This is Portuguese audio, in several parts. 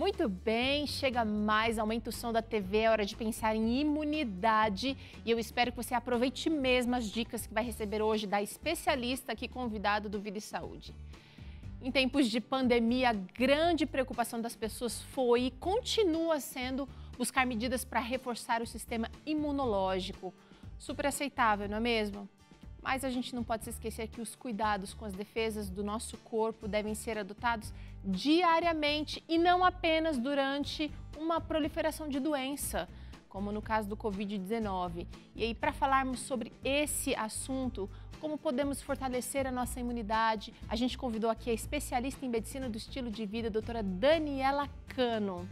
Muito bem, chega mais, aumenta o som da TV, é hora de pensar em imunidade e eu espero que você aproveite mesmo as dicas que vai receber hoje da especialista aqui convidado do Vida e Saúde. Em tempos de pandemia, a grande preocupação das pessoas foi e continua sendo buscar medidas para reforçar o sistema imunológico. Super aceitável, não é mesmo? Mas a gente não pode se esquecer que os cuidados com as defesas do nosso corpo devem ser adotados diariamente e não apenas durante uma proliferação de doença, como no caso do Covid-19. E aí, para falarmos sobre esse assunto, como podemos fortalecer a nossa imunidade, a gente convidou aqui a especialista em medicina do estilo de vida, a doutora Daniela Cano.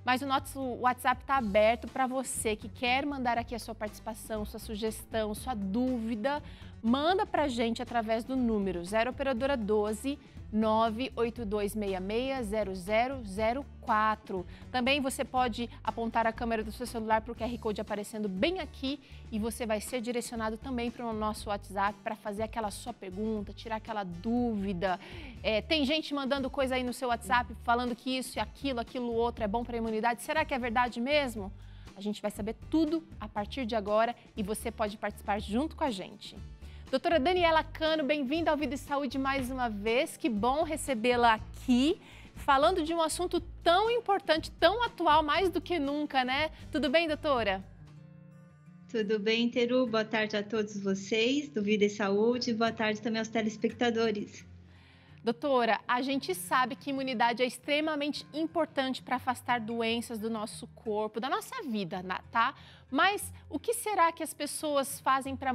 Mas o nosso WhatsApp está aberto para você que quer mandar aqui a sua participação, sua sugestão, sua dúvida. Manda para a gente através do número 0 operadora 12 982660004. Também você pode apontar a câmera do seu celular para o QR Code aparecendo bem aqui e você vai ser direcionado também para o nosso WhatsApp para fazer aquela sua pergunta, tirar aquela dúvida. Tem gente mandando coisa aí no seu WhatsApp falando que isso e aquilo outro é bom para a imunidade. Será que é verdade mesmo? A gente vai saber tudo a partir de agora e você pode participar junto com a gente. Doutora Daniela Cano, bem-vinda ao Vida e Saúde mais uma vez. Que bom recebê-la aqui, falando de um assunto tão importante, tão atual, mais do que nunca, né? Tudo bem, doutora? Tudo bem, Teru. Boa tarde a todos vocês do Vida e Saúde. Boa tarde também aos telespectadores. Doutora, a gente sabe que imunidade é extremamente importante para afastar doenças do nosso corpo, da nossa vida, tá? Mas o que será que as pessoas fazem para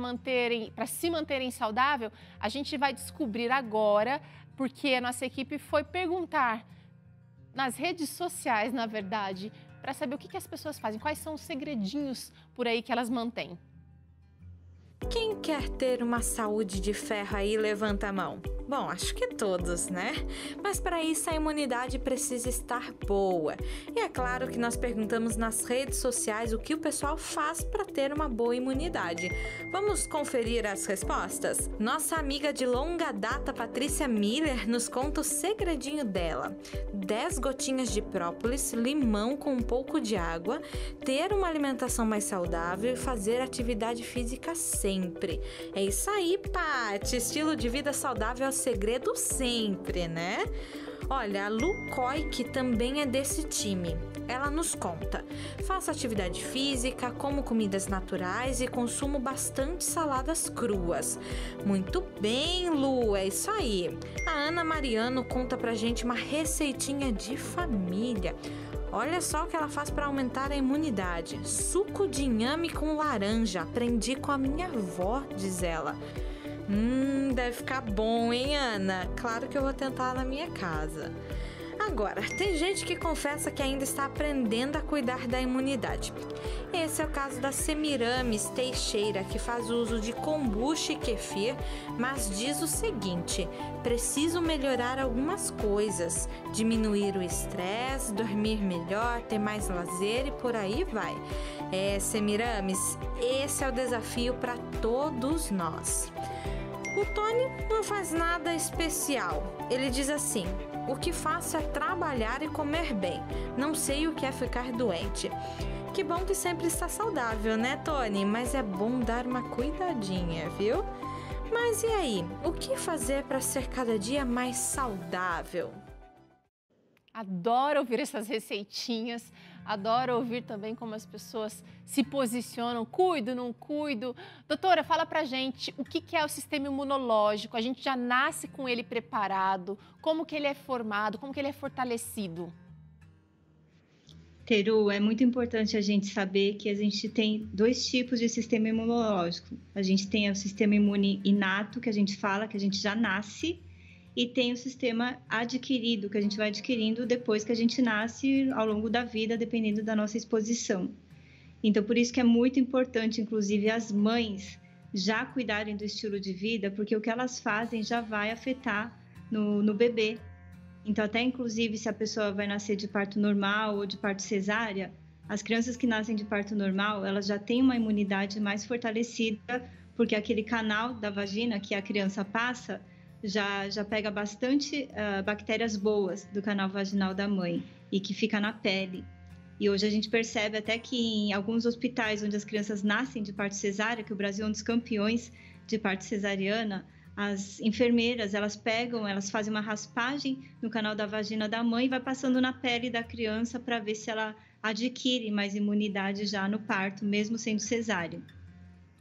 se manterem saudável? A gente vai descobrir agora, porque a nossa equipe foi perguntar nas redes sociais, na verdade, para saber o que as pessoas fazem, quais são os segredinhos por aí que elas mantêm. Quem quer ter uma saúde de ferro aí, levanta a mão. Bom, acho que todos, né? Mas para isso a imunidade precisa estar boa. E é claro que nós perguntamos nas redes sociais o que o pessoal faz para ter uma boa imunidade. Vamos conferir as respostas? Nossa amiga de longa data, Patrícia Miller, nos conta o segredinho dela. 10 gotinhas de própolis, limão com um pouco de água, ter uma alimentação mais saudável e fazer atividade física sempre. É isso aí, Paty! Estilo de vida saudável é o segredo sempre, né? Olha, a Lu Coy, que também é desse time, ela nos conta: faço atividade física, como comidas naturais e consumo bastante saladas cruas. Muito bem, Lu, é isso aí. A Ana Mariano conta pra gente uma receitinha de família. Olha só o que ela faz para aumentar a imunidade. Suco de inhame com laranja. Aprendi com a minha avó, diz ela. Deve ficar bom, hein, Ana? Claro que eu vou tentar na minha casa. Agora, tem gente que confessa que ainda está aprendendo a cuidar da imunidade. Esse é o caso da Semiramis Teixeira, que faz uso de kombucha e kefir, mas diz o seguinte: preciso melhorar algumas coisas, diminuir o estresse, dormir melhor, ter mais lazer e por aí vai. Semiramis, esse é o desafio para todos nós. O Tony não faz nada especial. Ele diz assim: o que faço é trabalhar e comer bem. Não sei o que é ficar doente. Que bom que sempre está saudável, né, Tony? Mas é bom dar uma cuidadinha, viu? Mas e aí? O que fazer para ser cada dia mais saudável? Adoro ouvir essas receitinhas, adoro ouvir também como as pessoas se posicionam, cuido, não cuido. Doutora, fala pra gente o que é o sistema imunológico, a gente já nasce com ele preparado, como que ele é formado, como que ele é fortalecido? Teru, é muito importante a gente saber que a gente tem 2 tipos de sistema imunológico. A gente tem o sistema imune inato, que a gente fala, que a gente já nasce, e tem o sistema adquirido, que a gente vai adquirindo depois que a gente nasce, ao longo da vida, dependendo da nossa exposição. Então, por isso que é muito importante, inclusive, as mães já cuidarem do estilo de vida, porque o que elas fazem já vai afetar no bebê. Então, até inclusive, se a pessoa vai nascer de parto normal ou de parto cesárea, as crianças que nascem de parto normal, elas já têm uma imunidade mais fortalecida, porque aquele canal da vagina que a criança passa já pega bastante bactérias boas do canal vaginal da mãe. e que fica na pele. E hoje a gente percebe até que em alguns hospitais onde as crianças nascem de parto cesárea, que o Brasil é um dos campeões de parto cesariana, as enfermeiras, elas fazem uma raspagem no canal da vagina da mãe e vai passando na pele da criança para ver se ela adquire mais imunidade já no parto, mesmo sendo cesáreo.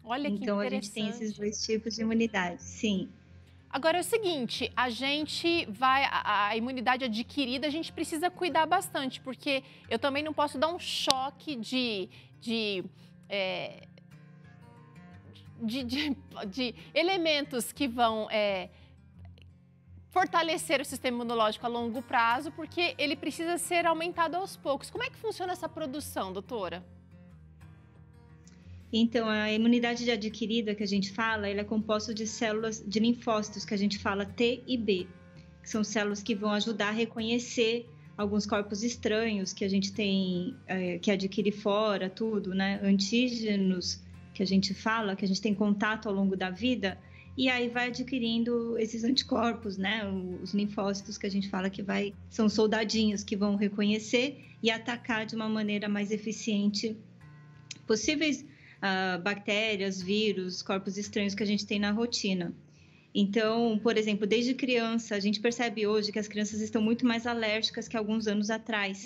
Olha que Então, a interessante. gente tem esses 2 tipos de imunidade, sim. Agora é o seguinte, a imunidade adquirida, a gente precisa cuidar bastante, porque eu também não posso dar um choque de elementos que vão fortalecer o sistema imunológico a longo prazo, porque ele precisa ser aumentado aos poucos. Como é que funciona essa produção, doutora? Então, a imunidade adquirida que a gente fala, ela é composta de células de linfócitos, que a gente fala T e B, que são células que vão ajudar a reconhecer alguns corpos estranhos que a gente tem, que adquire fora, tudo, né? Antígenos, que a gente fala, que a gente tem contato ao longo da vida, e aí vai adquirindo esses anticorpos, né? Os linfócitos que a gente fala que são soldadinhos que vão reconhecer e atacar de uma maneira mais eficiente possíveis bactérias, vírus, corpos estranhos que a gente tem na rotina. Então, por exemplo, desde criança, a gente percebe hoje que as crianças estão muito mais alérgicas que alguns anos atrás,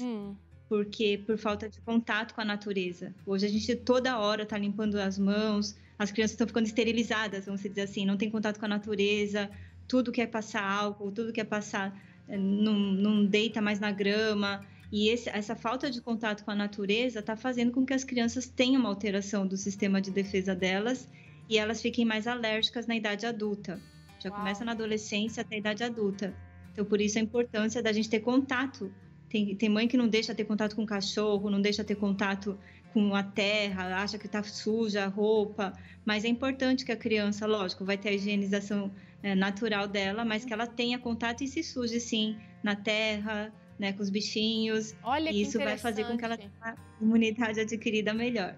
porque por falta de contato com a natureza. Hoje a gente toda hora está limpando as mãos, as crianças estão ficando esterilizadas, vamos dizer assim, não tem contato com a natureza, tudo quer passar álcool, tudo quer passar, não deita mais na grama. E essa falta de contato com a natureza está fazendo com que as crianças tenham uma alteração do sistema de defesa delas e elas fiquem mais alérgicas na idade adulta. Já começa na adolescência até a idade adulta. Então, por isso a importância da gente ter contato. Tem mãe que não deixa ter contato com o cachorro, não deixa ter contato com a terra, acha que está suja a roupa. Mas é importante que a criança, lógico, vai ter a higienização natural dela, mas que ela tenha contato e se suje, sim, na terra, né, com os bichinhos. Olha que e isso vai fazer com que ela tenha uma imunidade adquirida melhor.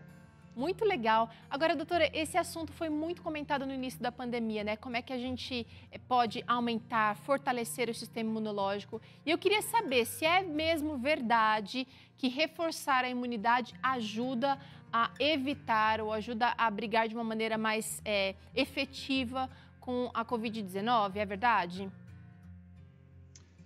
Muito legal. Agora, doutora, esse assunto foi muito comentado no início da pandemia, né? Como é que a gente pode aumentar, fortalecer o sistema imunológico? E eu queria saber se é mesmo verdade que reforçar a imunidade ajuda a evitar ou ajuda a brigar de uma maneira mais efetiva com a Covid-19, é verdade?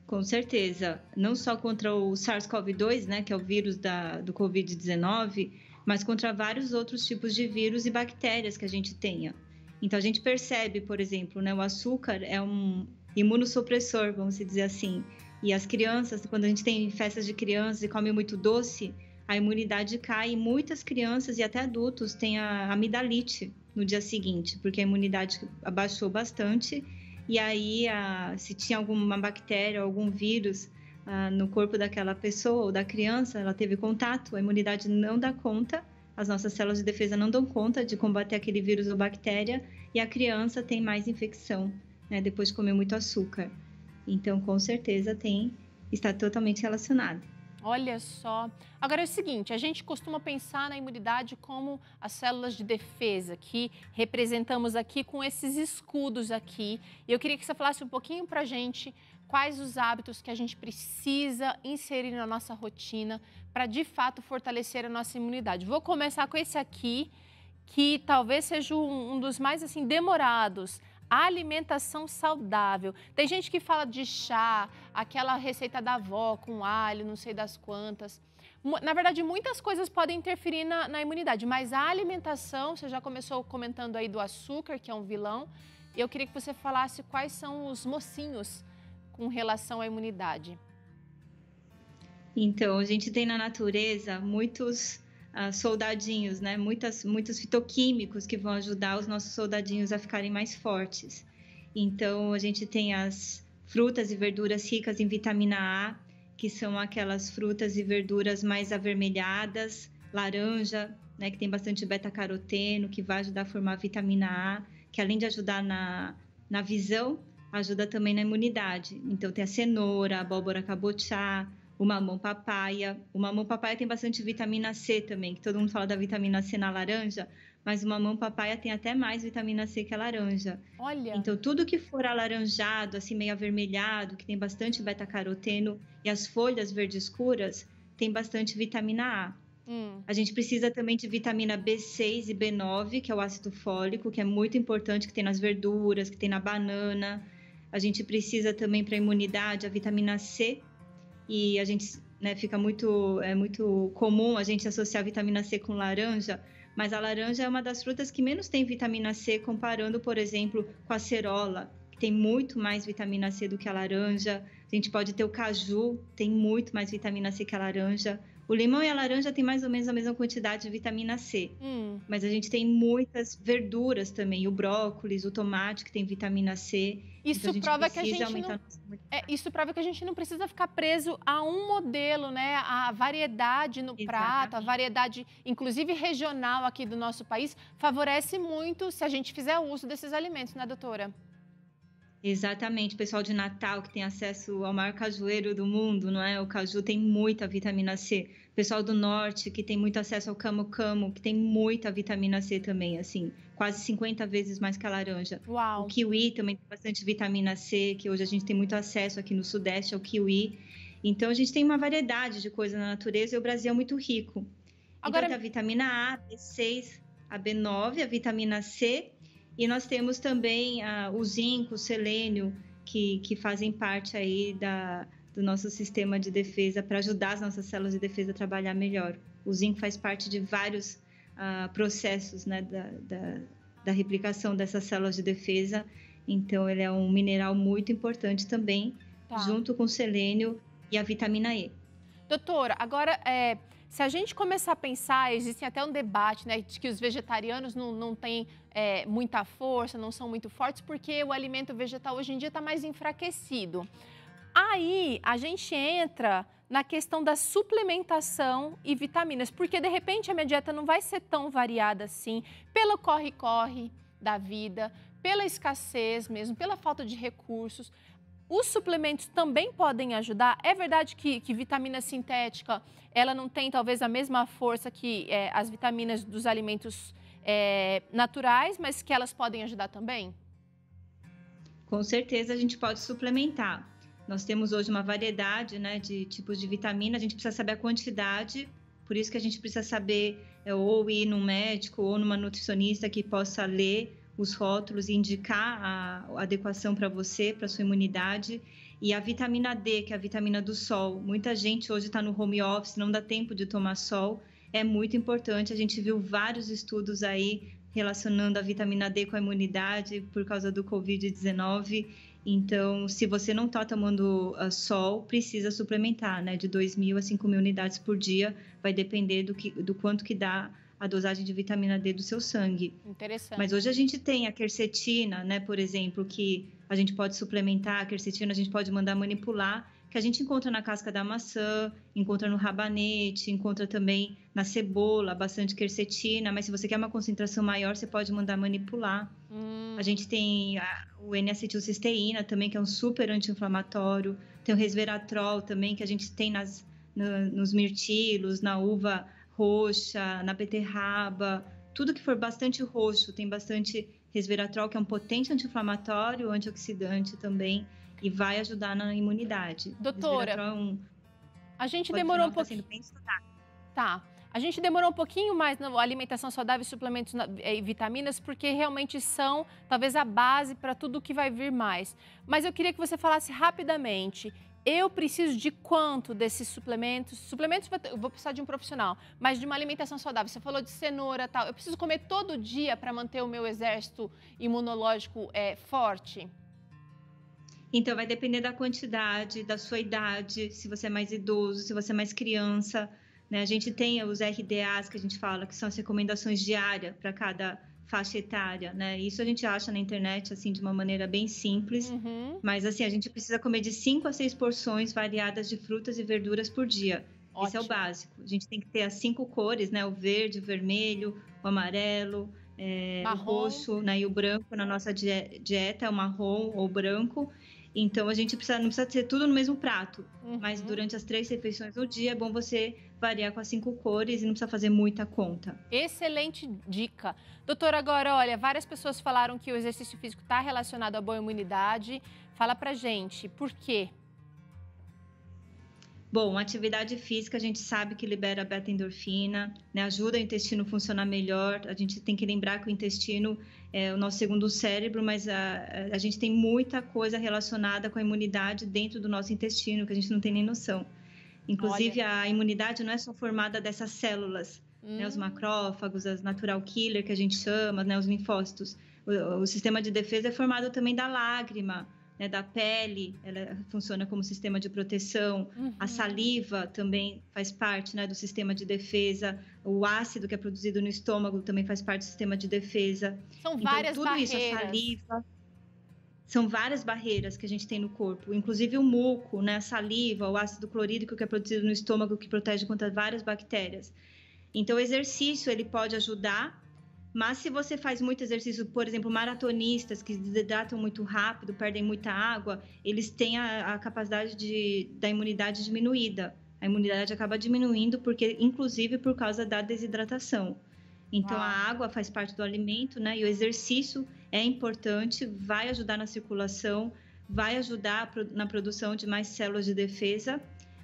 Com certeza, não só contra o SARS-CoV-2, né, que é o vírus do Covid-19, mas contra vários outros tipos de vírus e bactérias que a gente tenha. Então, a gente percebe, por exemplo, né, o açúcar é um imunossupressor, vamos dizer assim. E as crianças, quando a gente tem festas de crianças e come muito doce, a imunidade cai e muitas crianças e até adultos têm a amidalite no dia seguinte, porque a imunidade abaixou bastante. E aí, se tinha alguma bactéria ou algum vírus no corpo daquela pessoa ou da criança, ela teve contato, a imunidade não dá conta, as nossas células de defesa não dão conta de combater aquele vírus ou bactéria, e a criança tem mais infecção, né, depois de comer muito açúcar. Então, com certeza, está totalmente relacionado. Olha só. Agora é o seguinte, a gente costuma pensar na imunidade como as células de defesa, que representamos aqui com esses escudos aqui. E eu queria que você falasse um pouquinho pra gente quais os hábitos que a gente precisa inserir na nossa rotina para, de fato, fortalecer a nossa imunidade. Vou começar com esse aqui, que talvez seja um dos mais, assim, demorados. A alimentação saudável. Tem gente que fala de chá, aquela receita da avó com alho, não sei das quantas. Na verdade, muitas coisas podem interferir na imunidade, mas a alimentação, você já começou comentando aí do açúcar, que é um vilão. Eu queria que você falasse quais são os mocinhos com relação à imunidade. Então, a gente tem na natureza muitos soldadinhos, né? Muitos fitoquímicos que vão ajudar os nossos soldadinhos a ficarem mais fortes. Então, a gente tem as frutas e verduras ricas em vitamina A, que são aquelas frutas e verduras mais avermelhadas, laranja, né? Que tem bastante beta-caroteno, que vai ajudar a formar vitamina A, que além de ajudar na visão, ajuda também na imunidade. Então, tem a cenoura, a abóbora cabotiá, o mamão papaya. O mamão papaya tem bastante vitamina C também, que todo mundo fala da vitamina C na laranja, mas o mamão papaya tem até mais vitamina C que a laranja. Olha. Então, tudo que for alaranjado, assim, meio avermelhado, que tem bastante beta-caroteno, e as folhas verdes escuras, tem bastante vitamina A. A gente precisa também de vitamina B6 e B9, que é o ácido fólico, que é muito importante, que tem nas verduras, que tem na banana. A gente precisa também para a imunidade a vitamina C, e a gente, né, é muito comum a gente associar a vitamina C com laranja, mas a laranja é uma das frutas que menos tem vitamina C, comparando, por exemplo, com a acerola, que tem muito mais vitamina C do que a laranja. A gente pode ter o caju, tem muito mais vitamina C que a laranja. O limão e a laranja têm mais ou menos a mesma quantidade de vitamina C, mas a gente tem muitas verduras também, o brócolis, o tomate, que tem vitamina C. Isso então, prova que a gente isso prova que a gente não precisa ficar preso a um modelo, né? A variedade no prato, a variedade, inclusive regional aqui do nosso país, favorece muito se a gente fizer uso desses alimentos, né, doutora? Exatamente, o pessoal de Natal que tem acesso ao maior cajueiro do mundo, não é? O caju tem muita vitamina C. O pessoal do norte que tem muito acesso ao camu-camu, que tem muita vitamina C também, assim, quase 50 vezes mais que a laranja. Uau. O kiwi também tem bastante vitamina C, que hoje a gente tem muito acesso aqui no Sudeste ao kiwi. Então, a gente tem uma variedade de coisas na natureza e o Brasil é muito rico. Agora, então, tem a vitamina A, B6, a B9, a vitamina C. E nós temos também o zinco, o selênio, que fazem parte aí do nosso sistema de defesa para ajudar as nossas células de defesa a trabalhar melhor. O zinco faz parte de vários processos, né, da replicação dessas células de defesa. Então, ele é um mineral muito importante também, junto com o selênio e a vitamina E. Doutora, agora, se a gente começar a pensar, existe até um debate, né, de que os vegetarianos não têm muita força, não são muito fortes, porque o alimento vegetal hoje em dia está mais enfraquecido. Aí a gente entra na questão da suplementação e vitaminas, porque de repente a minha dieta não vai ser tão variada assim, pelo corre-corre da vida, pela escassez mesmo, pela falta de recursos. Os suplementos também podem ajudar. É verdade que vitamina sintética, ela não tem talvez a mesma força que as vitaminas dos alimentos naturais, mas que elas podem ajudar também? Com certeza a gente pode suplementar. Nós temos hoje uma variedade, né, de tipos de vitamina, a gente precisa saber a quantidade, por isso que a gente precisa saber ou ir num médico ou numa nutricionista que possa ler os rótulos e indicar a adequação para você, para sua imunidade. E a vitamina D, que é a vitamina do sol. Muita gente hoje está no home office, não dá tempo de tomar sol. É muito importante. A gente viu vários estudos aí relacionando a vitamina D com a imunidade por causa do Covid-19. Então, se você não está tomando sol, precisa suplementar, né? De 2.000 a 5.000 unidades por dia. Vai depender do quanto que dá a dosagem de vitamina D do seu sangue. Interessante. Mas hoje a gente tem a quercetina, né, por exemplo, que a gente pode suplementar. A quercetina a gente pode mandar manipular, que a gente encontra na casca da maçã, encontra no rabanete, encontra também na cebola, bastante quercetina, mas se você quer uma concentração maior, você pode mandar manipular. A gente tem o N-acetilcisteína também, que é um super anti-inflamatório. Tem o resveratrol também, que a gente tem nos mirtilos, na uva roxa, na beterraba, tudo que for bastante roxo, tem bastante resveratrol, que é um potente anti-inflamatório, antioxidante também, e vai ajudar na imunidade. Doutora, a gente demorou um pouquinho. Tá. A gente demorou um pouquinho mais na alimentação saudável, suplementos e vitaminas, porque realmente são talvez a base para tudo que vai vir mais. Mas eu queria que você falasse rapidamente. Eu preciso de quanto desses suplementos? Suplementos eu vou precisar de um profissional, mas de uma alimentação saudável. Você falou de cenoura e tal. Eu preciso comer todo dia para manter o meu exército imunológico forte? Então, vai depender da quantidade, da sua idade, se você é mais idoso, se você é mais criança, né? A gente tem os RDAs que a gente fala, que são as recomendações diárias para cada faixa etária, né? Isso a gente acha na internet, assim, de uma maneira bem simples. Mas, assim, a gente precisa comer de 5 a 6 porções variadas de frutas e verduras por dia. Ótimo. Esse é o básico. A gente tem que ter as 5 cores, né? O verde, o vermelho, o amarelo, o roxo, né? E o branco na nossa dieta é o marrom ou branco. Então, a gente não precisa ser tudo no mesmo prato, mas durante as 3 refeições do dia é bom você variar com as 5 cores e não precisa fazer muita conta. Excelente dica. Doutora, agora, olha, várias pessoas falaram que o exercício físico está relacionado à boa imunidade. Fala pra gente, por quê? Bom, atividade física a gente sabe que libera beta-endorfina, né? Ajuda o intestino a funcionar melhor. A gente tem que lembrar que o intestino é o nosso segundo cérebro, mas a gente tem muita coisa relacionada com a imunidade dentro do nosso intestino, que a gente não tem nem noção. Inclusive, a imunidade não é só formada dessas células, né? Os macrófagos, as natural killer, que a gente chama, né? Os linfócitos. O sistema de defesa é formado também da lágrima, né, da pele, ela funciona como sistema de proteção. A saliva também faz parte, né, do sistema de defesa. O ácido que é produzido no estômago também faz parte do sistema de defesa. São várias tudo barreiras. Isso, a saliva, são várias barreiras que a gente tem no corpo, inclusive o muco, né, a saliva, o ácido clorídrico que é produzido no estômago, que protege contra várias bactérias. Então, o exercício ele pode ajudar. Mas se você faz muito exercício, por exemplo, maratonistas que desidratam muito rápido, perdem muita água, eles têm a capacidade da imunidade diminuída. A imunidade acaba diminuindo, inclusive por causa da desidratação. Então, a água faz parte do alimento, né? E o exercício é importante, vai ajudar na circulação, vai ajudar na produção de mais células de defesa.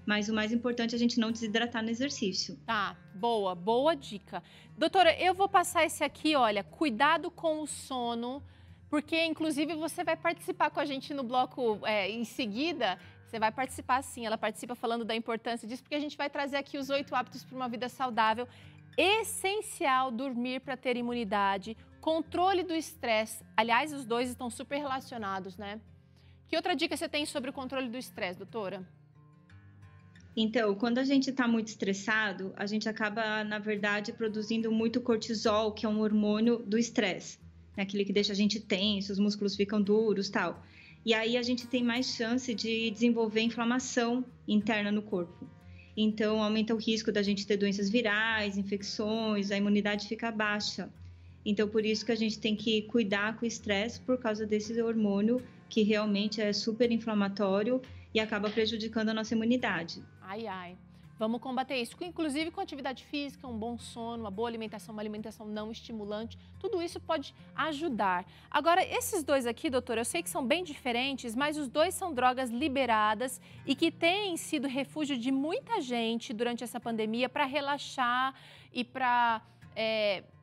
Mas o mais importante é a gente não desidratar no exercício. Tá, boa dica. Doutora, eu vou passar esse aqui, olha, cuidado com o sono, porque inclusive você vai participar com a gente no bloco em seguida. Você vai participar sim, ela participa falando da importância disso, porque a gente vai trazer aqui os 8 hábitos para uma vida saudável. Essencial dormir para ter imunidade, controle do estresse. Aliás, os dois estão super relacionados, né? Que outra dica você tem sobre o controle do estresse, doutora? Então, quando a gente está muito estressado, a gente acaba, na verdade, produzindo muito cortisol, que é um hormônio do estresse, né? Aquele que deixa a gente tenso, os músculos ficam duros, tal. E aí a gente tem mais chance de desenvolver inflamação interna no corpo. Então, aumenta o risco da gente ter doenças virais, infecções, a imunidade fica baixa. Então, por isso que a gente tem que cuidar com o estresse por causa desse hormônio que realmente é super inflamatório e acaba prejudicando a nossa imunidade. Ai. Vamos combater isso, inclusive com atividade física, um bom sono, uma boa alimentação, uma alimentação não estimulante, tudo isso pode ajudar. Agora, esses dois aqui, doutora, eu sei que são bem diferentes, mas os dois são drogas liberadas e que têm sido refúgio de muita gente durante essa pandemia para relaxar e para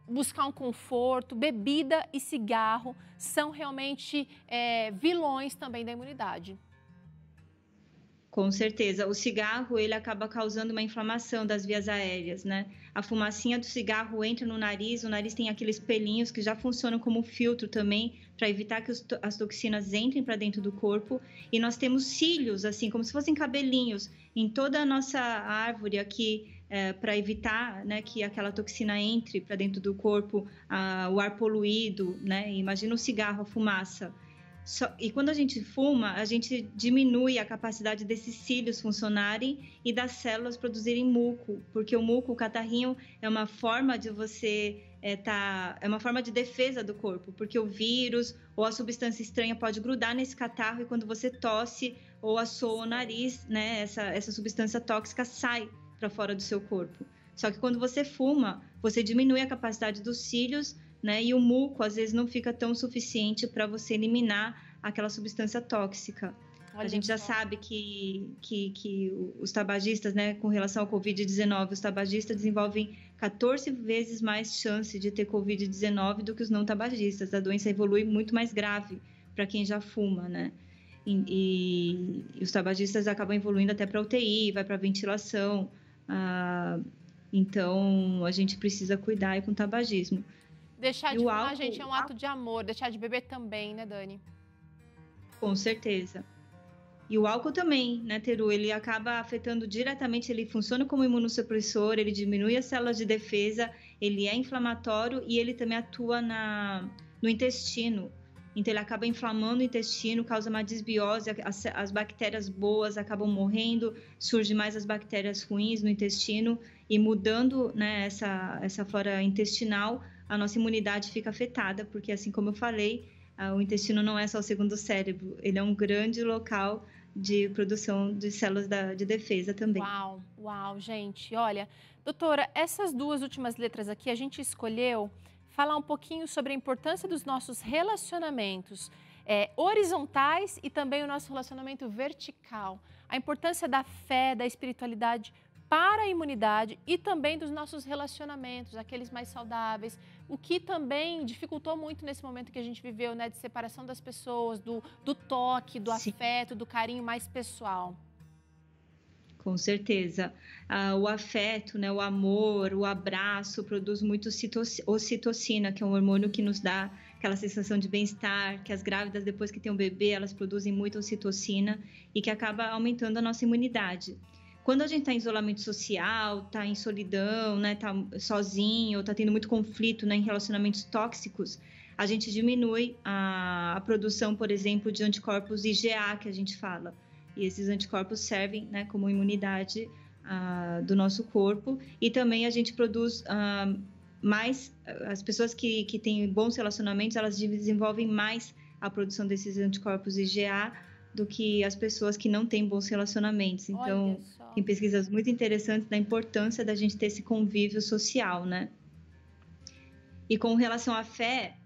buscar um conforto. Bebida e cigarro são realmente vilões também da imunidade. Com certeza. O cigarro, ele acaba causando uma inflamação das vias aéreas, né? A fumacinha do cigarro entra no nariz, o nariz tem aqueles pelinhos que já funcionam como filtro também, para evitar que as toxinas entrem para dentro do corpo. E nós temos cílios, assim, como se fossem cabelinhos, em toda a nossa árvore aqui, para evitar, né, que aquela toxina entre para dentro do corpo, o ar poluído, né? Imagina o cigarro, a fumaça. E quando a gente fuma, a gente diminui a capacidade desses cílios funcionarem e das células produzirem muco, porque o muco, o catarrinho, é uma forma de é uma forma de defesa do corpo, porque o vírus ou a substância estranha pode grudar nesse catarro e quando você tosse ou assoa o nariz, né, essa substância tóxica sai para fora do seu corpo. Só que quando você fuma, você diminui a capacidade dos cílios, né? E o muco, às vezes, não fica tão suficiente para você eliminar aquela substância tóxica. A gente já sabe que os tabagistas, né, com relação ao Covid-19, os tabagistas desenvolvem 14 vezes mais chance de ter Covid-19 do que os não tabagistas. A doença evolui muito mais grave para quem já fuma, né? E os tabagistas acabam evoluindo até para UTI, vai para ventilação. Então, a gente precisa cuidar aí com o tabagismo. Deixar de fumar, gente, é um ato de amor. Deixar de beber também, né, Dani? Com certeza. E o álcool também, né, Teru? Ele acaba afetando diretamente, ele funciona como imunossupressor, ele diminui as células de defesa, ele é inflamatório e ele também atua no intestino. Então, ele acaba inflamando o intestino, causa uma desbiose, as bactérias boas acabam morrendo, surgem mais as bactérias ruins no intestino e mudando, né, essa flora intestinal, a nossa imunidade fica afetada, porque assim como eu falei, O intestino não é só o segundo cérebro, ele é um grande local de produção de células de defesa também. Uau, uau, gente. Olha, doutora, essas duas últimas letras aqui a gente escolheu falar um pouquinho sobre a importância dos nossos relacionamentos horizontais e também o nosso relacionamento vertical. A importância da fé, da espiritualidade para a imunidade e também dos nossos relacionamentos, aqueles mais saudáveis, o que também dificultou muito nesse momento que a gente viveu, né, de separação das pessoas, do toque, do Sim. afeto, do carinho mais pessoal. Com certeza. O afeto, né, o amor, o abraço produz muito ocitocina, que é um hormônio que nos dá aquela sensação de bem-estar, que as grávidas, depois que tem um bebê, elas produzem muita ocitocina e que acaba aumentando a nossa imunidade. Quando a gente está em isolamento social, está em solidão, né, está sozinho, está tendo muito conflito, né, em relacionamentos tóxicos, a gente diminui a produção, por exemplo, de anticorpos IgA, que a gente fala. E esses anticorpos servem, né, como imunidade do nosso corpo. E também a gente produz mais... As pessoas que têm bons relacionamentos, elas desenvolvem mais a produção desses anticorpos IgA do que as pessoas que não têm bons relacionamentos. Então, tem pesquisas muito interessantes da importância da gente ter esse convívio social, né? E com relação à fé,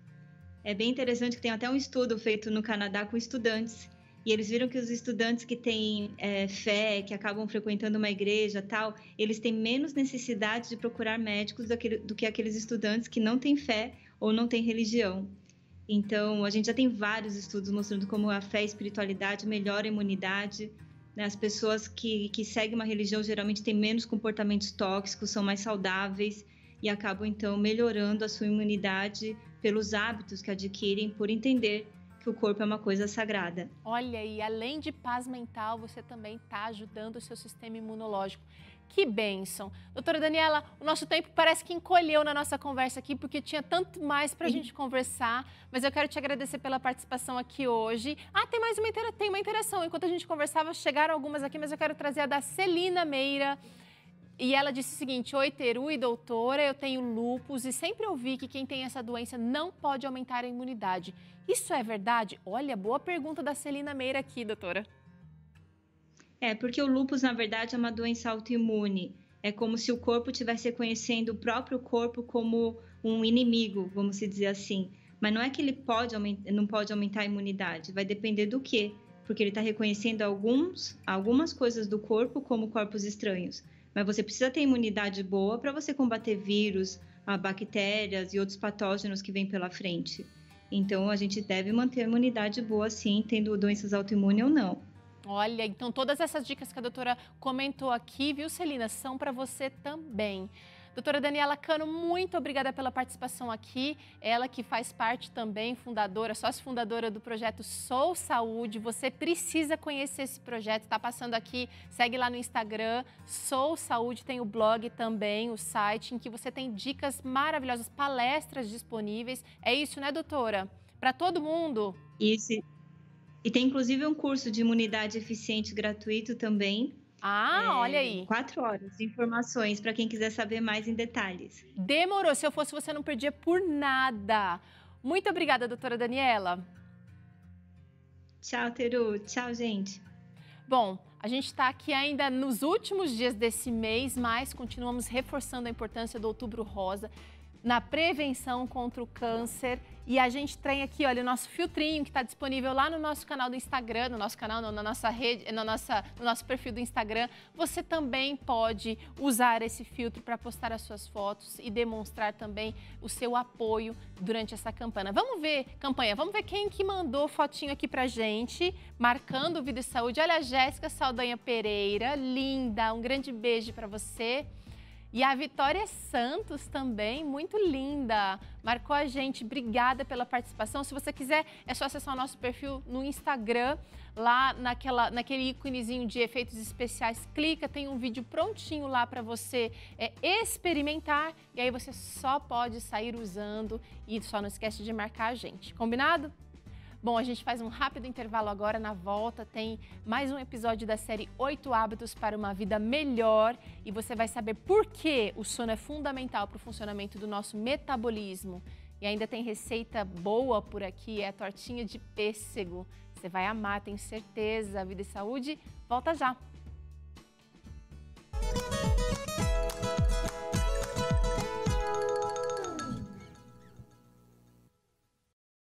é bem interessante que tem até um estudo feito no Canadá com estudantes. E eles viram que os estudantes que têm fé, que acabam frequentando uma igreja tal, eles têm menos necessidade de procurar médicos do que aqueles estudantes que não têm fé ou não têm religião. Então, a gente já tem vários estudos mostrando como a fé e a espiritualidade melhoram a imunidade, né? As pessoas que seguem uma religião geralmente têm menos comportamentos tóxicos, são mais saudáveis e acabam, então, melhorando a sua imunidade pelos hábitos que adquirem por entender que o corpo é uma coisa sagrada. Olha, e além de paz mental, você também está ajudando o seu sistema imunológico. Que bênção. Doutora Daniela, o nosso tempo parece que encolheu na nossa conversa aqui, porque tinha tanto mais para a gente conversar, mas eu quero te agradecer pela participação aqui hoje. Tem uma interação. Enquanto a gente conversava, chegaram algumas aqui, mas eu quero trazer a da Celina Meira. E ela disse o seguinte: oi, Teru e doutora, eu tenho lúpus e sempre ouvi que quem tem essa doença não pode aumentar a imunidade. Isso é verdade? Olha, boa pergunta da Celina Meira aqui, doutora. Porque o lúpus, na verdade, é uma doença autoimune. É como se o corpo estivesse reconhecendo o próprio corpo como um inimigo, vamos dizer assim. Mas não é que ele não pode aumentar a imunidade, vai depender do quê? Porque ele está reconhecendo algumas coisas do corpo como corpos estranhos. Mas você precisa ter imunidade boa para você combater vírus, bactérias e outros patógenos que vêm pela frente. Então, a gente deve manter a imunidade boa, sim, tendo doenças autoimunes ou não. Olha, então todas essas dicas que a doutora comentou aqui, viu, Celina, são para você também. Doutora Daniela Cano, muito obrigada pela participação aqui. Ela que faz parte também, sócio-fundadora do projeto Sou Saúde. Você precisa conhecer esse projeto, está passando aqui, segue lá no Instagram, Sou Saúde, tem o blog também, o site, em que você tem dicas maravilhosas, palestras disponíveis. É isso, né, doutora? Para todo mundo? Isso. E tem, inclusive, um curso de imunidade eficiente gratuito também. Olha aí. 4 horas de informações para quem quiser saber mais em detalhes. Demorou. Se eu fosse você, não perdia por nada. Muito obrigada, doutora Daniela. Tchau, Teru. Tchau, gente. Bom, a gente está aqui ainda nos últimos dias desse mês, mas continuamos reforçando a importância do Outubro Rosa na prevenção contra o câncer. E a gente tem aqui, olha, o nosso filtrinho que está disponível lá no nosso canal do Instagram, no nosso canal, não, na nossa rede, no nosso perfil do Instagram. Você também pode usar esse filtro para postar as suas fotos e demonstrar também o seu apoio durante essa campanha. Vamos ver quem que mandou fotinho aqui pra gente, marcando o Vida e Saúde. Olha a Jéssica Saldanha Pereira, linda, um grande beijo para você. E a Vitória Santos também, muito linda, marcou a gente. Obrigada pela participação. Se você quiser, é só acessar o nosso perfil no Instagram, lá naquele íconezinho de efeitos especiais, clica, tem um vídeo prontinho lá para você experimentar, e aí você só pode sair usando e só não esquece de marcar a gente, combinado? Bom, a gente faz um rápido intervalo agora, na volta tem mais um episódio da série 8 Hábitos para uma Vida Melhor e você vai saber por que o sono é fundamental para o funcionamento do nosso metabolismo. E ainda tem receita boa por aqui, é a tortinha de pêssego. Você vai amar, tenho certeza. Vida e Saúde, volta já!